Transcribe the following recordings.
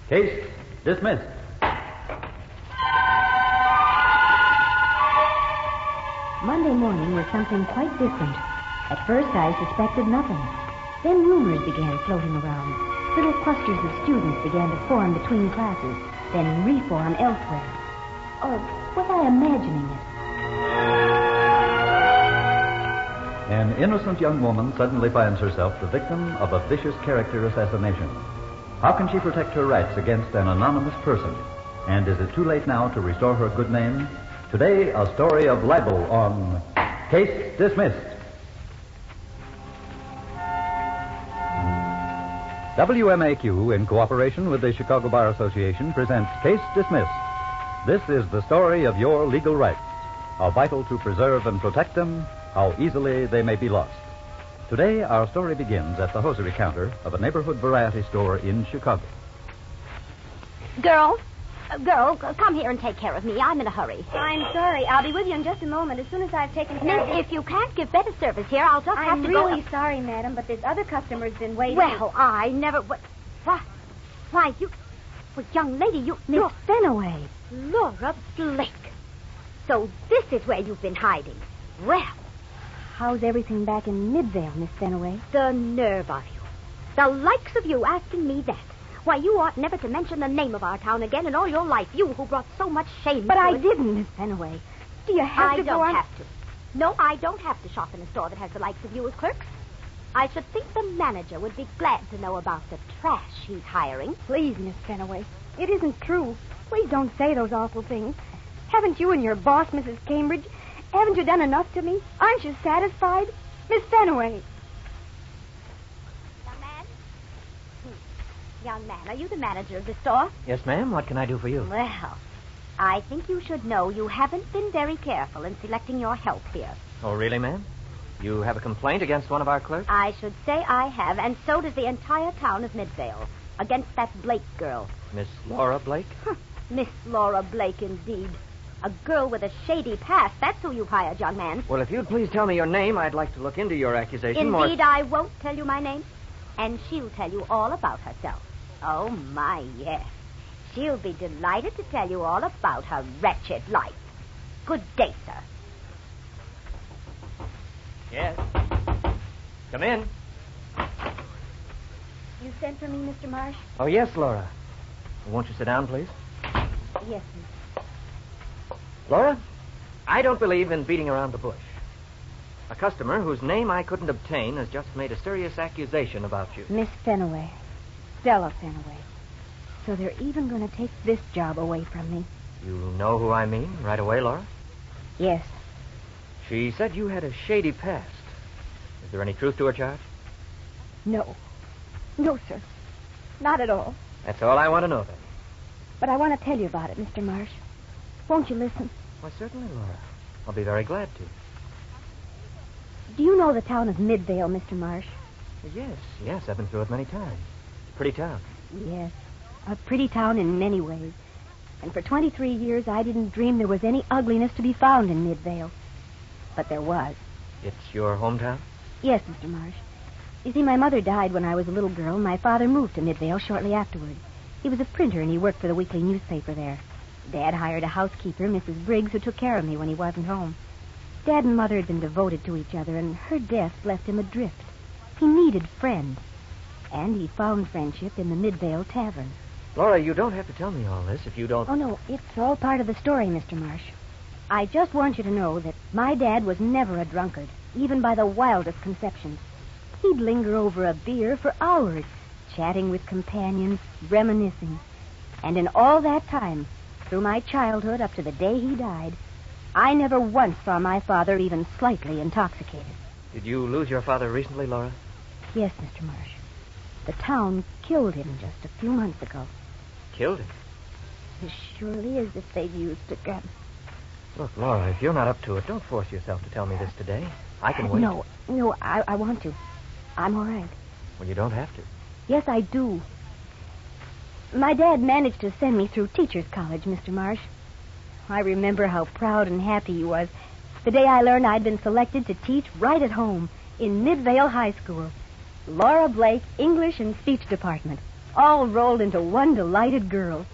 Case dismissed. Monday morning was something quite different. At first, I suspected nothing. Then rumors began floating around. Little clusters of students began to form between classes, then reform elsewhere. Or was I imagining it? An innocent young woman suddenly finds herself the victim of a vicious character assassination. How can she protect her rights against an anonymous person? And is it too late now to restore her good name? Today, a story of libel on Case Dismissed. WMAQ, in cooperation with the Chicago Bar Association, presents Case Dismissed. This is the story of your legal rights. How vital to preserve and protect them, how easily they may be lost. Today, our story begins at the hosiery counter of a neighborhood variety store in Chicago. Girl, come here and take care of me. I'm in a hurry. I'm sorry. I'll be with you in just a moment as soon as I've taken care of Miss, if you can't give better service here, I'll just have I'm to go... really sorry, madam, but this other customer's been waiting. Well, I never... Why, you... Well, young lady, Miss you're... Fenaway. Laura Blake. So this is where you've been hiding. Well, How's everything back in Midvale, Miss Fenaway? the nerve of you. The likes of you asking me that. Why, you ought never to mention the name of our town again in all your life. You who brought so much shame But to I it. didn't, Miss Fenaway. Do you have to go don't on? have to. No, I don't have to shop in a store that has the likes of you as clerks. I should think the manager would be glad to know about the trash he's hiring. Please, Miss Fenaway. It isn't true. Please don't say those awful things. Haven't you and your boss, Mrs. Cambridge, haven't you done enough to me? Aren't you satisfied? Miss Fenaway. Young man? Young man, are you the manager of the store? Yes, ma'am. What can I do for you? Well, I think you should know you haven't been very careful in selecting your help here. Oh, really, ma'am? You have a complaint against one of our clerks? I should say I have, and so does the entire town of Midvale, against that Blake girl. Miss Laura Blake? Miss Laura Blake, indeed. A girl with a shady past. That's who you've hired, young man. Well, if you'd please tell me your name, I'd like to look into your accusation more... Indeed, I won't tell you my name. And she'll tell you all about herself. Oh, my, yes. She'll be delighted to tell you all about her wretched life. Good day, sir. Yes. Come in. You sent for me, Mr. Marsh? Oh, yes, Laura. Won't you sit down, please? Yes, miss. Laura, I don't believe in beating around the bush. A customer whose name I couldn't obtain has just made a serious accusation about you. Miss Fenaway. Stella Fenaway. So they're even going to take this job away from me. You know who I mean right away, Laura? Yes. She said you had a shady past. Is there any truth to her charge? No. No, sir. Not at all. That's all I want to know, then. But I want to tell you about it, Mr. Marsh. Won't you listen? Why, certainly, Laura. I'll be very glad to. Do you know the town of Midvale, Mr. Marsh? Yes. I've been through it many times. Pretty town. Yes. A pretty town in many ways. And for 23 years, I didn't dream there was any ugliness to be found in Midvale. But there was. It's your hometown? Yes, Mr. Marsh. You see, my mother died when I was a little girl, and my father moved to Midvale shortly afterward. He was a printer, and he worked for the weekly newspaper there. Dad hired a housekeeper, Mrs. Briggs, who took care of me when he wasn't home. Dad and Mother had been devoted to each other, and her death left him adrift. He needed friends. And he found friendship in the Midvale Tavern. Laura, you don't have to tell me all this if you don't... Oh, no, it's all part of the story, Mr. Marsh. I just want you to know that my dad was never a drunkard, even by the wildest conceptions. He'd linger over a beer for hours, chatting with companions, reminiscing. And in all that time, through my childhood up to the day he died, I never once saw my father even slightly intoxicated. Did you lose your father recently, Laura? Yes, Mr. Marsh. The town killed him just a few months ago. Killed him? As surely as if they'd used a gun. Look, Laura, if you're not up to it, don't force yourself to tell me this today. I can wait. No, I want to. I'm all right. Well, you don't have to. Yes, I do. My dad managed to send me through teacher's college, Mr. Marsh. I remember how proud and happy he was the day I learned I'd been selected to teach right at home in Midvale High School. Laura Blake, English and Speech Department. all rolled into one delighted girl.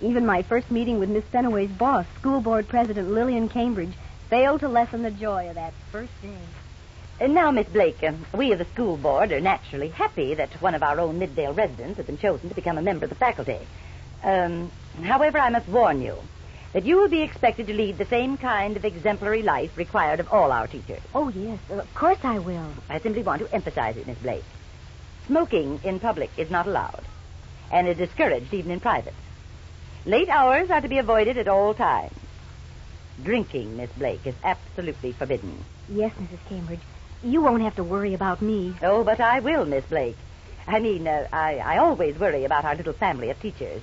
Even my first meeting with Miss Fenaway's boss, School Board President Lillian Cambridge, failed to lessen the joy of that first day. Now, Miss Blake, we of the school board are naturally happy that one of our own Midvale residents has been chosen to become a member of the faculty. However, I must warn you that you will be expected to lead the same kind of exemplary life required of all our teachers. Oh, yes, of course I will. I simply want to emphasize it, Miss Blake. Smoking in public is not allowed, and is discouraged even in private. Late hours are to be avoided at all times. Drinking, Miss Blake, is absolutely forbidden. Yes, Mrs. Cambridge. You won't have to worry about me. Oh, but I will, Miss Blake. I always worry about our little family of teachers.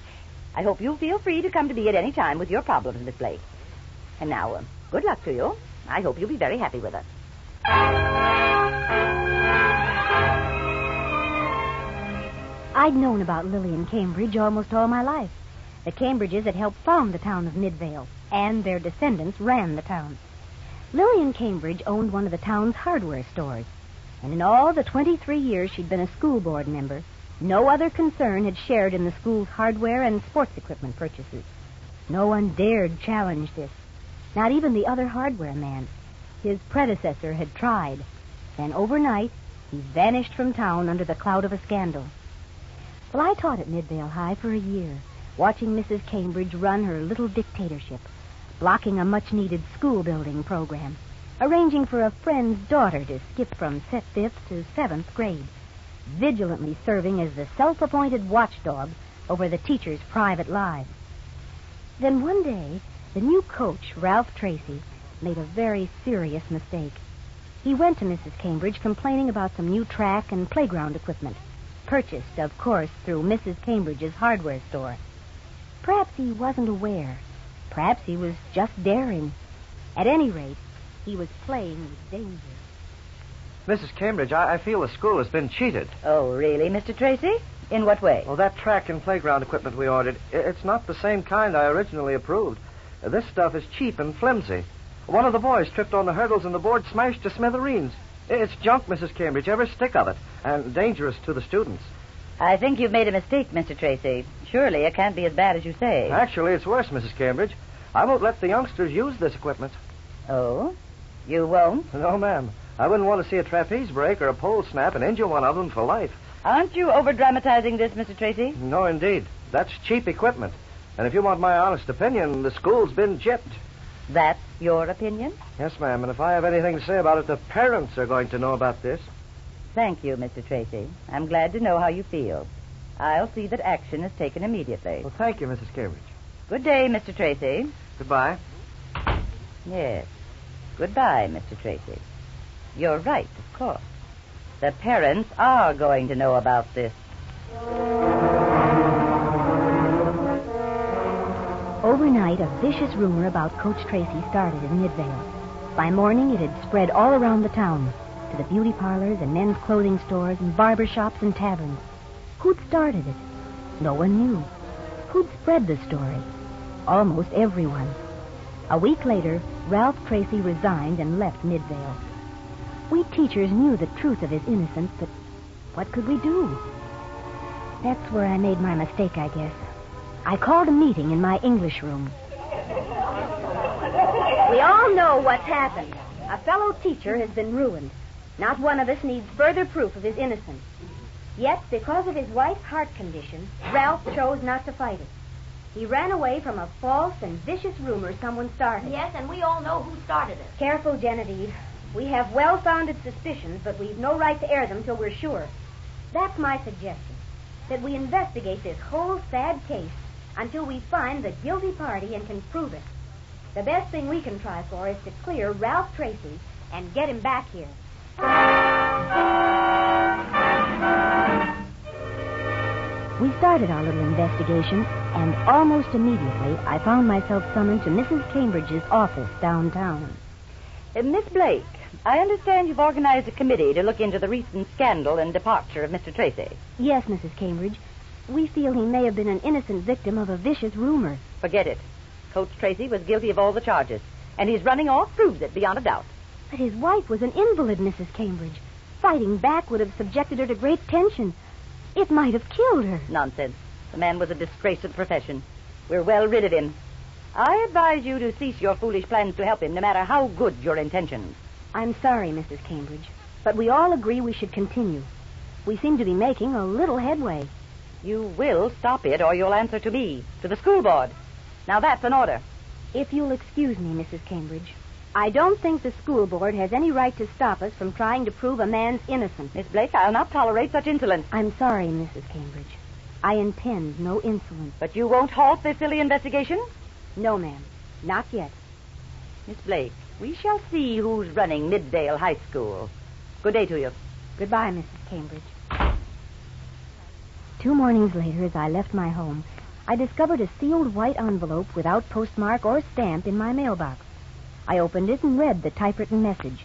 I hope you'll feel free to come to me at any time with your problems, Miss Blake. And now, good luck to you. I hope you'll be very happy with us. I'd known about Lillian Cambridge almost all my life. The Cambridges had helped found the town of Midvale, and their descendants ran the town. Lillian Cambridge owned one of the town's hardware stores, and in all the 23 years she'd been a school board member, no other concern had shared in the school's hardware and sports equipment purchases. No one dared challenge this, not even the other hardware man. His predecessor had tried. Then overnight, he vanished from town under the cloud of a scandal. Well, I taught at Midvale High for a year, watching Mrs. Cambridge run her little dictatorship, blocking a much-needed school-building program, arranging for a friend's daughter to skip from set 5th to 7th grade, vigilantly serving as the self-appointed watchdog over the teachers' private lives. Then one day, the new coach, Ralph Tracy, made a very serious mistake. He went to Mrs. Cambridge complaining about some new track and playground equipment, purchased, of course, through Mrs. Cambridge's hardware store. Perhaps he wasn't aware. Perhaps he was just daring. At any rate, he was playing with danger. Mrs. Cambridge, I feel the school has been cheated. Oh, really, Mr. Tracy? In what way? Well, that track and playground equipment we ordered, it's not the same kind I originally approved. This stuff is cheap and flimsy. One of the boys tripped on the hurdles and the board smashed to smithereens. It's junk, Mrs. Cambridge, every stick of it, and dangerous to the students. I think you've made a mistake, Mr. Tracy. Surely it can't be as bad as you say. Actually, it's worse, Mrs. Cambridge. I won't let the youngsters use this equipment. Oh? You won't? No, ma'am. I wouldn't want to see a trapeze break or a pole snap and injure one of them for life. Aren't you over-dramatizing this, Mr. Tracy? No, indeed. That's cheap equipment. And if you want my honest opinion, the school's been gypped. That's your opinion? Yes, ma'am, and if I have anything to say about it, the parents are going to know about this. Thank you, Mr. Tracy. I'm glad to know how you feel. I'll see that action is taken immediately. Well, thank you, Mrs. Cambridge. Good day, Mr. Tracy. Goodbye. Yes. Goodbye, Mr. Tracy. You're right, of course. The parents are going to know about this. Overnight, a vicious rumor about Coach Tracy started in Midvale. By morning, it had spread all around the town, to the beauty parlors and men's clothing stores and barber shops and taverns. Who'd started it? No one knew. Who'd spread the story? Almost everyone. A week later, Ralph Tracy resigned and left Midvale. We teachers knew the truth of his innocence, but what could we do? That's where I made my mistake, I guess. I called a meeting in my English room. We all know what's happened. A fellow teacher has been ruined. Not one of us needs further proof of his innocence. Yet, because of his wife's heart condition, Ralph chose not to fight it. He ran away from a false and vicious rumor someone started. Yes, and we all know who started it. Careful, Genevieve. We have well-founded suspicions, but we've no right to air them till we're sure. That's my suggestion, that we investigate this whole sad case until we find the guilty party and can prove it. The best thing we can try for is to clear Ralph Tracy and get him back here. We started our little investigation, and almost immediately I found myself summoned to Mrs. Cambridge's office downtown. Miss Blake, I understand you've organized a committee to look into the recent scandal and departure of Mr. Tracy. Yes, Mrs. Cambridge. We feel he may have been an innocent victim of a vicious rumor. Forget it. Coach Tracy was guilty of all the charges, and his running off proves it beyond a doubt. But his wife was an invalid, Mrs. Cambridge. Fighting back would have subjected her to great tension. It might have killed her. Nonsense. The man was a disgrace to the profession. We're well rid of him. I advise you to cease your foolish plans to help him, no matter how good your intentions. I'm sorry, Mrs. Cambridge, but we all agree we should continue. We seem to be making a little headway. You will stop it, or you'll answer to me, to the school board. Now that's an order. If you'll excuse me, Mrs. Cambridge, I don't think the school board has any right to stop us from trying to prove a man's innocent. Miss Blake, I'll not tolerate such insolence. I'm sorry, Mrs. Cambridge. I intend no insolence. But you won't halt this silly investigation? No, ma'am. Not yet. Miss Blake, we shall see who's running Middale High School. Good day to you. Goodbye, Mrs. Cambridge. 2 mornings later, as I left my home, I discovered a sealed white envelope without postmark or stamp in my mailbox. I opened it and read the typewritten message.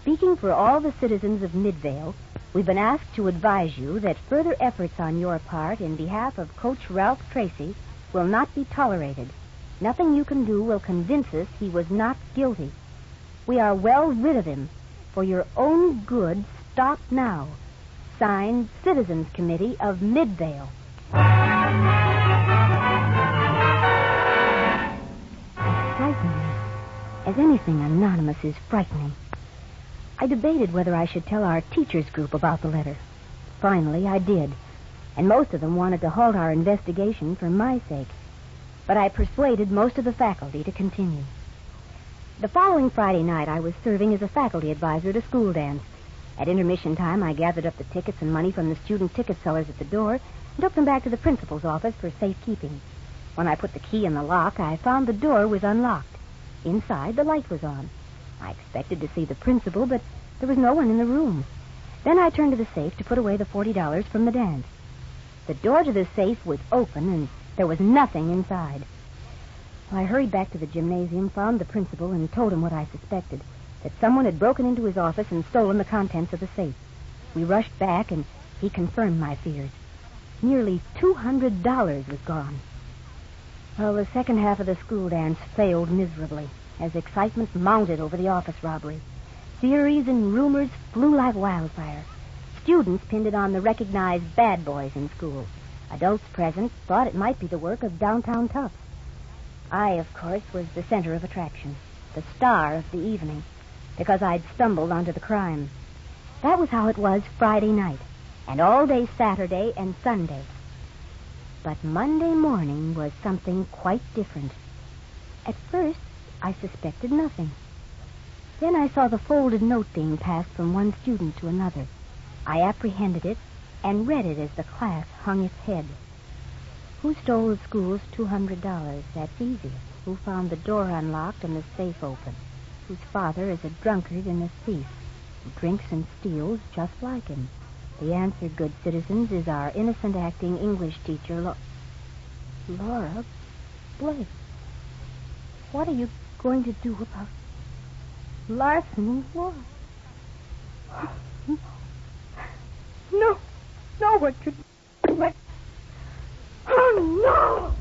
Speaking for all the citizens of Midvale, we've been asked to advise you that further efforts on your part in behalf of Coach Ralph Tracy will not be tolerated. Nothing you can do will convince us he was not guilty. We are well rid of him. For your own good, stop now. Signed, Citizens Committee of Midvale. Frightening, as anything anonymous is frightening. I debated whether I should tell our teachers group about the letter. Finally, I did, and most of them wanted to halt our investigation for my sake. But I persuaded most of the faculty to continue. The following Friday night, I was serving as a faculty advisor at a school dance. At intermission time, I gathered up the tickets and money from the student ticket sellers at the door and took them back to the principal's office for safekeeping. When I put the key in the lock, I found the door was unlocked. Inside, the light was on. I expected to see the principal, but there was no one in the room. Then I turned to the safe to put away the $40 from the dance. The door to the safe was open, and there was nothing inside. I hurried back to the gymnasium, found the principal, and told him what I suspected, that someone had broken into his office and stolen the contents of the safe. We rushed back, and he confirmed my fears. Nearly $200 was gone. Well, the second half of the school dance failed miserably, as excitement mounted over the office robbery. Theories and rumors flew like wildfire. Students pinned it on the recognized bad boys in school. Adults present thought it might be the work of downtown toughs. I, of course, was the center of attraction, the star of the evening, because I'd stumbled onto the crime. That was how it was Friday night, and all day Saturday and Sunday. But Monday morning was something quite different. At first, I suspected nothing. Then I saw the folded note being passed from one student to another. I apprehended it and read it as the class hung its head. Who stole the school's $200? That's easy. Who found the door unlocked and the safe open? Whose father is a drunkard and a thief, who drinks and steals just like him? The answer, good citizens, is our innocent acting English teacher, Laura Blake. What are you going to do about larceny, Laura? No, what could do it? Oh, no!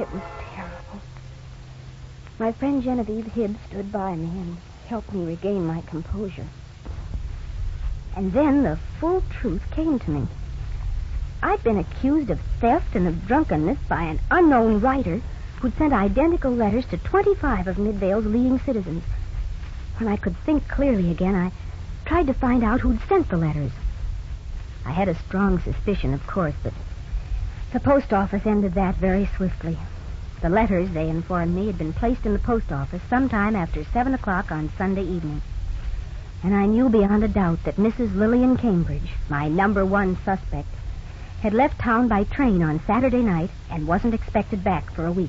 It was terrible. My friend Genevieve Hibbs stood by me and helped me regain my composure. And then the full truth came to me. I'd been accused of theft and of drunkenness by an unknown writer who'd sent identical letters to 25 of Midvale's leading citizens. When I could think clearly again, I tried to find out who'd sent the letters. I had a strong suspicion, of course, but the post office ended that very swiftly. The letters, they informed me, had been placed in the post office sometime after 7 o'clock on Sunday evening. And I knew beyond a doubt that Mrs. Lillian Cambridge, my number one suspect, had left town by train on Saturday night and wasn't expected back for a week.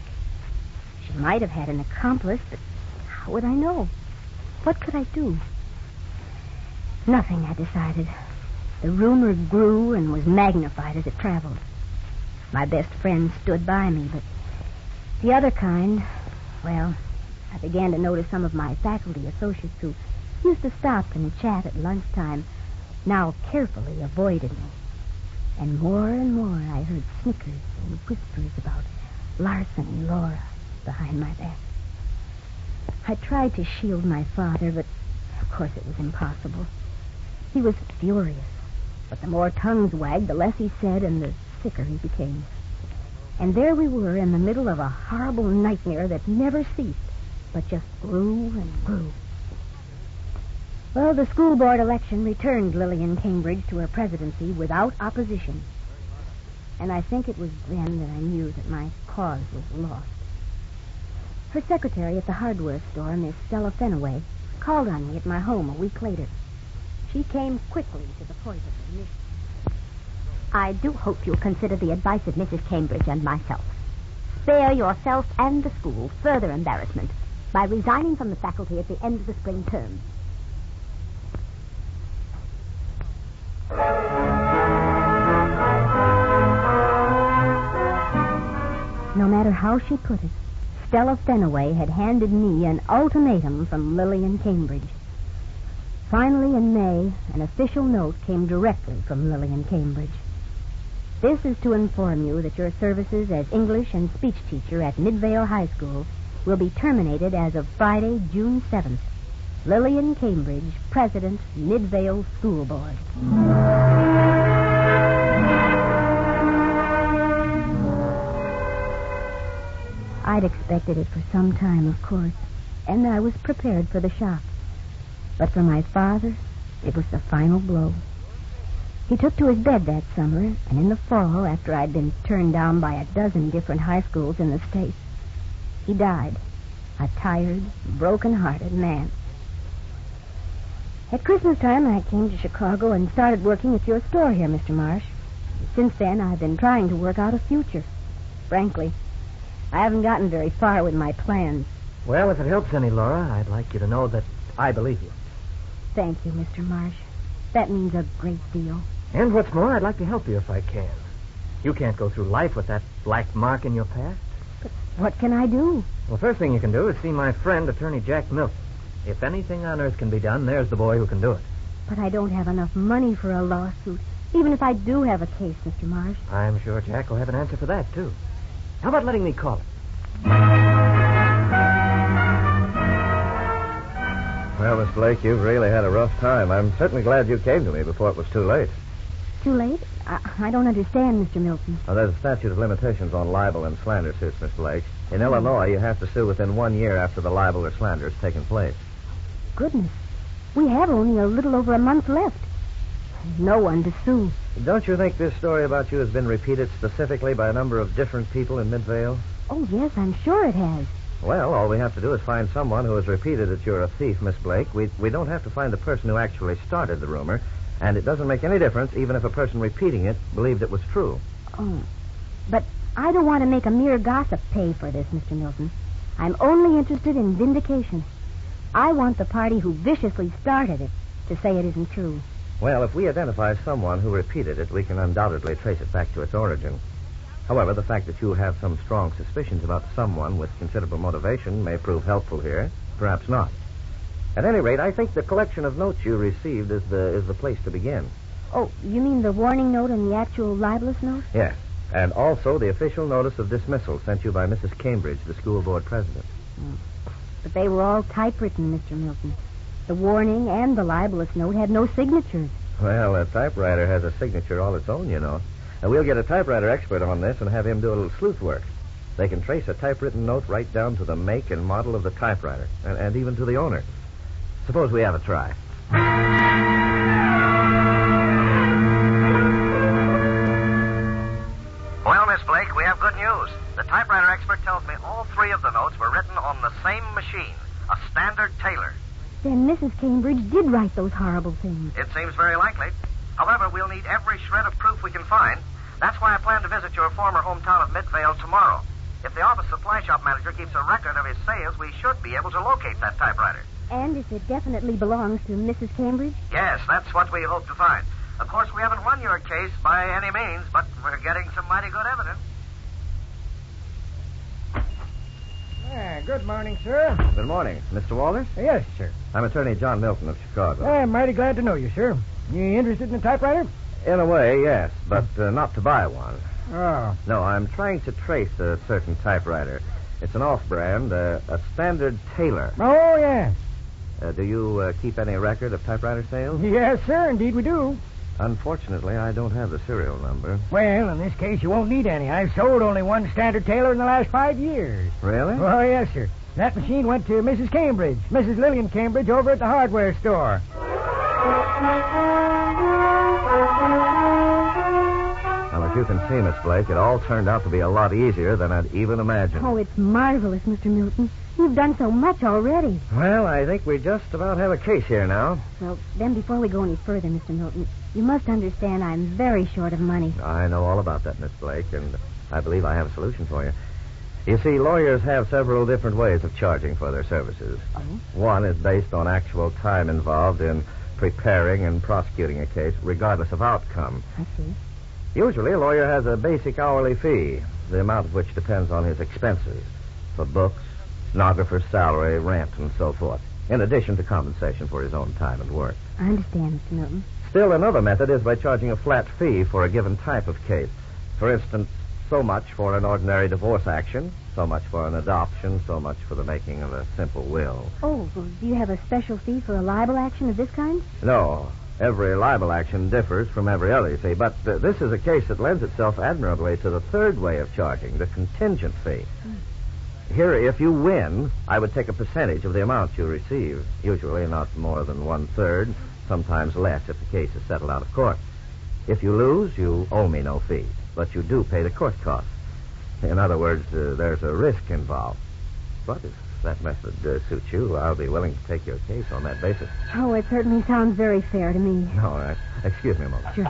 She might have had an accomplice, but how would I know? What could I do? Nothing, I decided. The rumor grew and was magnified as it traveled. My best friend stood by me, but the other kind, well, I began to notice some of my faculty associates who used to stop and chat at lunchtime now carefully avoided me. And more I heard snickers and whispers about larceny Laura behind my back. I tried to shield my father, but of course it was impossible. He was furious. But the more tongues wagged, the less he said, and the sicker he became. And there we were in the middle of a horrible nightmare that never ceased, but just grew and grew. Well, the school board election returned Lillian Cambridge to her presidency without opposition. And I think it was then that I knew that my cause was lost. Her secretary at the hardware store, Miss Stella Fenaway, called on me at my home a week later. She came quickly to the point of her mission. I do hope you'll consider the advice of Mrs. Cambridge and myself. Spare yourself and the school further embarrassment by resigning from the faculty at the end of the spring term. No matter how she put it, Stella Fenaway had handed me an ultimatum from Lillian Cambridge. Finally, in May, an official note came directly from Lillian Cambridge. This is to inform you that your services as English and speech teacher at Midvale High School will be terminated as of Friday, June 7th. Lillian Cambridge, President, Midvale School Board. I'd expected it for some time, of course, and I was prepared for the shock. But for my father, it was the final blow. He took to his bed that summer, and in the fall, after I'd been turned down by a dozen different high schools in the state, he died, a tired, broken-hearted man. At Christmas time, I came to Chicago and started working at your store here, Mr. Marsh. Since then, I've been trying to work out a future. Frankly, I haven't gotten very far with my plans. Well, if it helps any, Laura, I'd like you to know that I believe you. Thank you, Mr. Marsh. That means a great deal. And what's more, I'd like to help you if I can. You can't go through life with that black mark in your past. But what can I do? Well, first thing you can do is see my friend, Attorney Jack Milton. If anything on earth can be done, there's the boy who can do it. But I don't have enough money for a lawsuit, even if I do have a case, Mr. Marsh. I'm sure Jack will have an answer for that, too. How about letting me call it? Well, Miss Blake, you've really had a rough time. I'm certainly glad you came to me before it was too late. Too late? I don't understand, Mr. Milton. Now, there's a statute of limitations on libel and slander suits, Miss Blake. In Illinois, you have to sue within 1 year after the libel or slander has taken place. Goodness. We have only a little over a month left. No one to sue. Don't you think this story about you has been repeated specifically by a number of different people in Midvale? Oh, yes, I'm sure it has. Well, all we have to do is find someone who has repeated that you're a thief, Miss Blake. We don't have to find the person who actually started the rumor, and it doesn't make any difference even if a person repeating it believed it was true. Oh, but I don't want to make a mere gossip pay for this, Mr. Milton. I'm only interested in vindication. I want the party who viciously started it to say it isn't true. Well, if we identify someone who repeated it, we can undoubtedly trace it back to its origin. However, the fact that you have some strong suspicions about someone with considerable motivation may prove helpful here. Perhaps not. At any rate, I think the collection of notes you received is the place to begin. Oh, you mean the warning note and the actual libelous note? Yes, and also the official notice of dismissal sent you by Mrs. Cambridge, the school board president. But they were all typewritten, Mr. Milton. The warning and the libelous note had no signatures. Well, a typewriter has a signature all its own, you know. And we'll get a typewriter expert on this and have him do a little sleuth work. They can trace a typewritten note right down to the make and model of the typewriter, and even to the owner. Suppose we have a try. Well, Miss Blake, we have good news. The typewriter expert tells me all three of the notes were written on the same machine, a standard Taylor. Then Mrs. Cambridge did write those horrible things. It seems very likely. However, we'll need every shred of proof we can find. That's why I plan to visit your former hometown of Midvale tomorrow. If the office supply shop manager keeps a record of his sales, we should be able to locate that typewriter. And if it definitely belongs to Mrs. Cambridge? Yes, that's what we hope to find. Of course, we haven't won your case by any means, but we're getting some mighty good evidence. Good morning, sir. Good morning. Mr. Walters? Yes, sir. I'm Attorney John Milton of Chicago. I'm mighty glad to know you, sir. You interested in a typewriter? In a way, yes, but not to buy one. Oh. No, I'm trying to trace a certain typewriter. It's an off-brand, a standard Taylor. Oh, yes. Do you keep any record of typewriter sales? Yes, sir, indeed we do. Unfortunately, I don't have the serial number. Well, in this case, you won't need any. I've sold only one standard Taylor in the last 5 years. Really? Oh, yes, sir. That machine went to Mrs. Cambridge, Mrs. Lillian Cambridge, over at the hardware store. Well, as you can see, Miss Blake, it all turned out to be a lot easier than I'd even imagined. Oh, it's marvelous, Mr. Milton. You've done so much already. Well, I think we just about have a case here now. Well, then before we go any further, Mr. Milton, you must understand I'm very short of money. I know all about that, Miss Blake, and I believe I have a solution for you. You see, lawyers have several different ways of charging for their services. Oh? One is based on actual time involved in preparing and prosecuting a case, regardless of outcome. I see. Usually, a lawyer has a basic hourly fee, the amount of which depends on his expenses for books, stenographer's salary, rent, and so forth, in addition to compensation for his own time and work. I understand, Mr. Milton. Still, another method is by charging a flat fee for a given type of case. For instance, so much for an ordinary divorce action, so much for an adoption, so much for the making of a simple will. Oh, well, do you have a special fee for a libel action of this kind? No. Every libel action differs from every other, you see, but this is a case that lends itself admirably to the third way of charging, the contingent fee. Here, if you win, I would take a percentage of the amount you receive, usually not more than 1/3, sometimes less if the case is settled out of court. If you lose, you owe me no fee, but you do pay the court costs. In other words, there's a risk involved. But if that method suits you, I'll be willing to take your case on that basis. Oh, it certainly sounds very fair to me. All right. Excuse me a moment. Sure.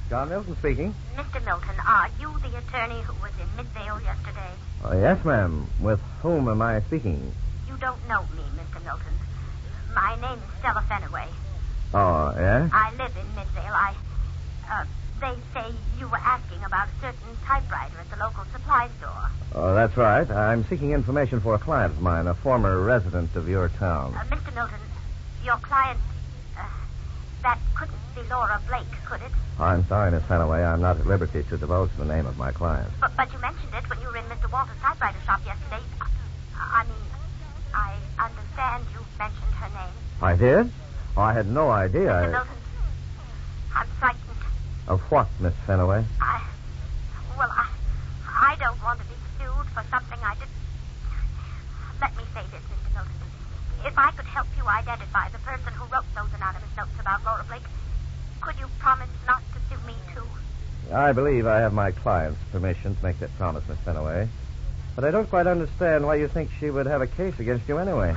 John Milton speaking. Mr. Milton, are you the attorney who was in Midvale yesterday? Yes, ma'am. With whom am I speaking? You don't know me, Mr. Milton. My name is Stella Fenaway. Oh, yes? I live in Midvale. They say you were asking about a certain typewriter at the local supply store. Oh, that's right. I'm seeking information for a client of mine, a former resident of your town. Mr. Milton, your client, that couldn't be Laura Blake, could it? I'm sorry, Miss Fenaway. I'm not at liberty to divulge the name of my client. But you mentioned it when you were in Mr. Walter's typewriter shop yesterday. I understand you mentioned her name. I did? Oh, I had no idea. Mr. Milton, I'm frightened. Of what, Miss Fenaway? I don't want to be sued for something I didn't. Let me say this, Mr. Milton. If I could help you identify the person who wrote those anonymous notes about Laura Blake, could you promise not to sue me, too? I believe I have my client's permission to make that promise, Miss Fenaway. But I don't quite understand why you think she would have a case against you anyway.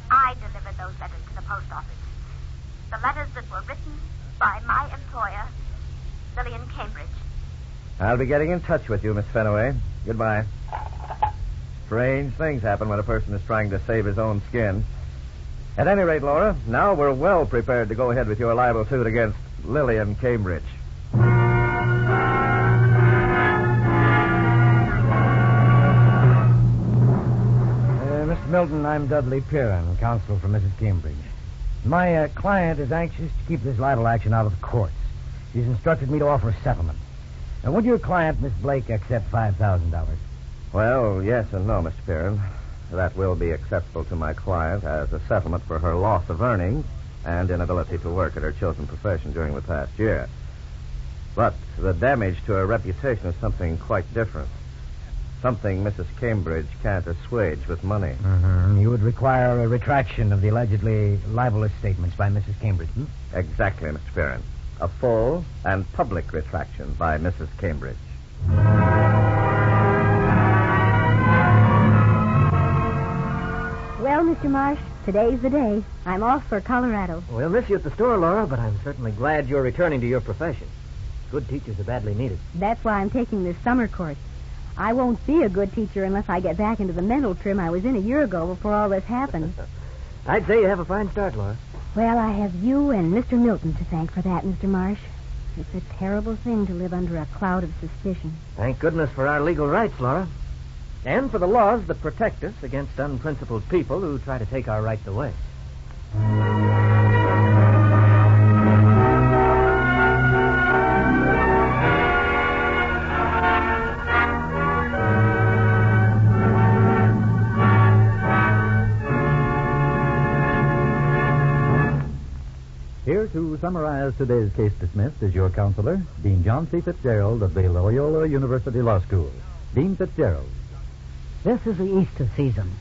I delivered those letters to the post office. The letters that were written by my employer, Lillian Cambridge. I'll be getting in touch with you, Miss Fenaway. Goodbye. Strange things happen when a person is trying to save his own skin. At any rate, Laura, now we're well prepared to go ahead with your libel suit against Lillian Cambridge. Mr. Milton, I'm Dudley Piran, counsel for Mrs. Cambridge. My client is anxious to keep this libel action out of the courts. She's instructed me to offer a settlement. Now, would your client, Miss Blake, accept $5,000? Well, yes and no, Mr. Piran. That will be acceptable to my client as a settlement for her loss of earnings and inability to work at her chosen profession during the past year. But the damage to her reputation is something quite different. Something Mrs. Cambridge can't assuage with money. Mm-hmm. You would require a retraction of the allegedly libelous statements by Mrs. Cambridge, Exactly, Mr. Piran. A full and public retraction by Mrs. Cambridge. Well, Mr. Marsh, today's the day. I'm off for Colorado. We'll miss you at the store, Laura, but I'm certainly glad you're returning to your profession. Good teachers are badly needed. That's why I'm taking this summer course. I won't be a good teacher unless I get back into the mental trim I was in a year ago before all this happened. I'd say you have a fine start, Laura. Well, I have you and Mr. Milton to thank for that, Mr. Marsh. It's a terrible thing to live under a cloud of suspicion. Thank goodness for our legal rights, Laura. And for the laws that protect us against unprincipled people who try to take our rights away. Here to summarize today's case dismissed is your counselor, Dean John C. Fitzgerald of the Loyola University Law School. Dean Fitzgerald. This is the Easter season,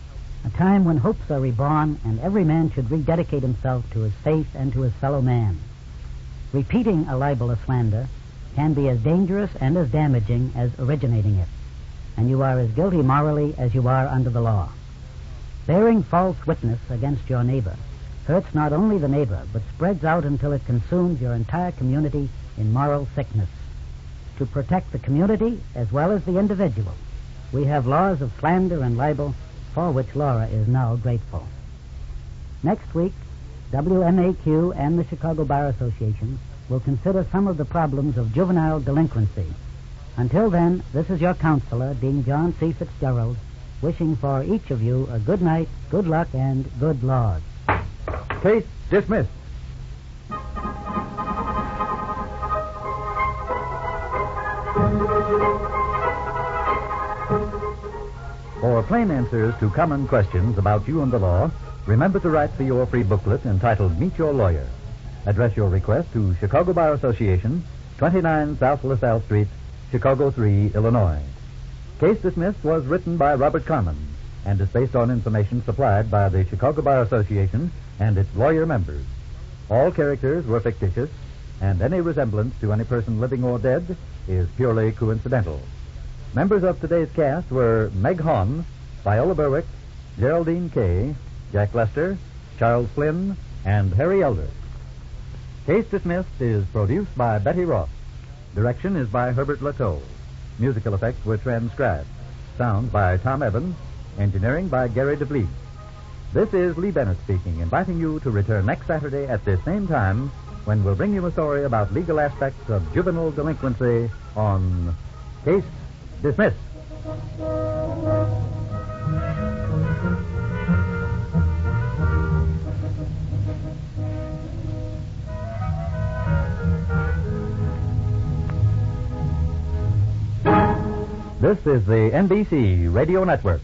a time when hopes are reborn and every man should rededicate himself to his faith and to his fellow man. Repeating a libel or slander can be as dangerous and as damaging as originating it, and you are as guilty morally as you are under the law. Bearing false witness against your neighbor hurts not only the neighbor, but spreads out until it consumes your entire community in moral sickness. To protect the community as well as the individual, we have laws of slander and libel for which Laura is now grateful. Next week, WMAQ and the Chicago Bar Association will consider some of the problems of juvenile delinquency. Until then, this is your counselor, Dean John C. Fitzgerald, wishing for each of you a good night, good luck, and good laws. Case dismissed. For plain answers to common questions about you and the law, remember to write for your free booklet entitled Meet Your Lawyer. Address your request to Chicago Bar Association, 29 South LaSalle Street, Chicago 3, Illinois. Case Dismissed was written by Robert Carman and is based on information supplied by the Chicago Bar Association and its lawyer members. All characters were fictitious, and any resemblance to any person living or dead is purely coincidental. Members of today's cast were Meg Hahn, Viola Berwick, Geraldine Kay, Jack Lester, Charles Flynn, and Harry Elder. Case Dismissed is produced by Betty Ross. Direction is by Herbert Lateau. Musical effects were transcribed. Sound by Tom Evans. Engineering by Gary DeVlies. This is Lee Bennett speaking, inviting you to return next Saturday at this same time when we'll bring you a story about legal aspects of juvenile delinquency on Case Dismissed. This is the NBC Radio Network.